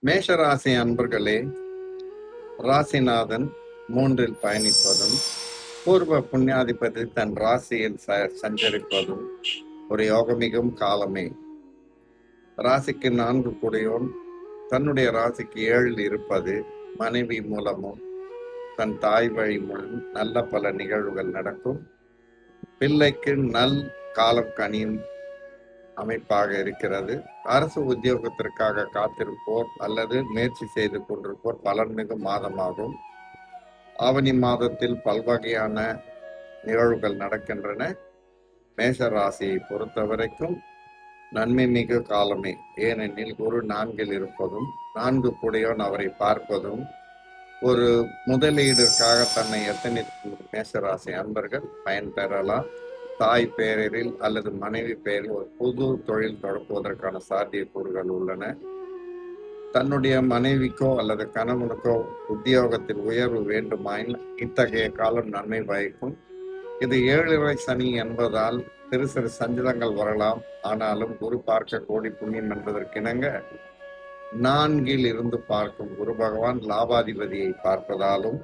மேஷ ராசி அன்பர்களே, ராசிநாதன் 3 பயணிப்பதும் பூர்வ புண்ணியாதிபதி தன் ராசியில் சஞ்சரிப்பதும் ஒரு யோகமிகும் காலமே. ராசிக்கு 4 கூடையோன் தன்னுடைய ராசிக்கு 7 இருப்பது மனைவி மூலமும் தன் தாய் வழி மூலம் நல்ல பல நிகழ்வுகள் நடக்கும். பிள்ளைக்கு நல் காலம் கனியும் அமைப்பாக இருக்கிறது. அரசு உத்தியோகத்திற்காக காத்திருப்போர் அல்லது முயற்சி செய்து கொண்டிருப்போர் பலன்மிகு மாதமாகும். ஆவணி மாதத்தில் பல்வகையான நிகழ்வுகள் நடக்கின்றன. மேஷ ராசியை பொறுத்த வரைக்கும் நன்மை மிகு காலமே. ஏனெனில் குரு 4 இருப்பதும் 4 கூடையோன் அவரை பார்ப்பதும் ஒரு முதலீடுக்காக தன்னை எத்தனிக்கும் மேஷராசி அன்பர்கள் பயன்பெறலாம். தாய் பெயரில் அல்லது மனைவி பெயரில் ஒரு புது தொழில் தொடங்குவதற்கான சாத்தியக்கூறுகள் உள்ளன. தன்னுடைய மனைவிக்கோ அல்லது கணவனுக்கோ உத்தியோகத்தில் உயர்வு வேண்டுமாயின் இத்தகைய காலம் நன்மை பயக்கும். இது 7 சனி என்பதால் சிறு சிறு சஞ்சலங்கள் வரலாம். ஆனாலும் குரு பார்க்க கோடி புண்ணியம் என்பதற்கிணங்க 4 இருந்து பார்க்கும் குரு பகவான் லாபாதிபதியை பார்ப்பதாலும்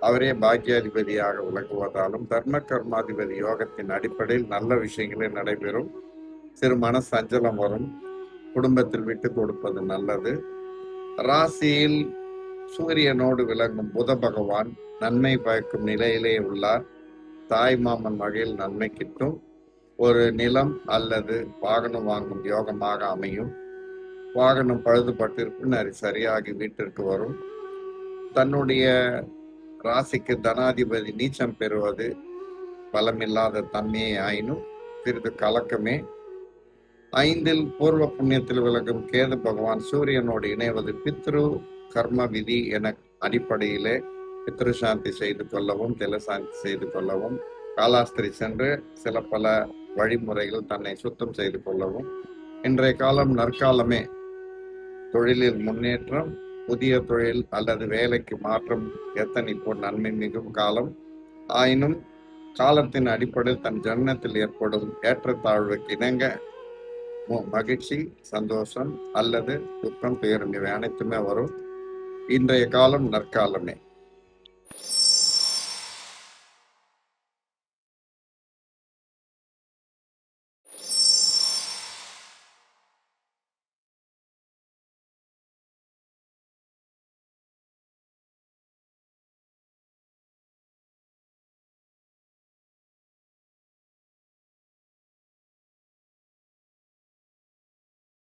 அவரே பாக்கியாதிபதியாக விளங்குவதாலும் தர்ம கர்மாதிபதி யோகத்தின் அடிப்படையில் நல்ல விஷயங்களே நடைபெறும். சிறு மன சஞ்சலம் வரும். குடும்பத்தில் விட்டு கொடுப்பது நல்லது. ராசியில் சூரியனோடு விளங்கும் புத பகவான் நன்மை பயக்கும் நிலையிலே உள்ளார். தாய் மாமன் வகையில் நன்மை கிட்டும். ஒரு நிலம் அல்லது வாகனம் வாங்கும் யோகமாக அமையும். வாகனம் பழுதுபட்டிருப்பின் அது சரியாகி வீட்டிற்கு வரும். தன்னுடைய ராசிக்கு தனாதிபதி நீச்சம் பெறுவது பலமில்லாத தன்மையை ஆயினும் சிறிது கலக்கமே. 5 பூர்வ புண்ணியத்தில் விளங்கும் கேது பகவான் சூரியனோடு இணைவது பித்ரு கர்ம விதி என அடிப்படையிலே பித்ரு சாந்தி செய்து கொள்ளவும் திலசாந்தி செய்து கொள்ளவும் காலாஸ்திரி சென்று சில பல வழிமுறைகள் தன்னை சுத்தம் செய்து கொள்ளவும் இன்றைய காலம் நற்காலமே. தொழிலில் முன்னேற்றம், புதிய தொழில் அல்லது வேலைக்கு மாற்றம் எத்தனிப்போ நன்மை மிகும் காலம். ஆயினும் காலத்தின் அடிப்படையில் தன் ஜன்னத்தில் ஏற்படும் ஏற்றத்தாழ்வுக்கு இணங்க மகிழ்ச்சி, சந்தோஷம் அல்லது துக்கம், துயரம் இவை அனைத்துமே வரும். இன்றைய காலம் நற்காலமே.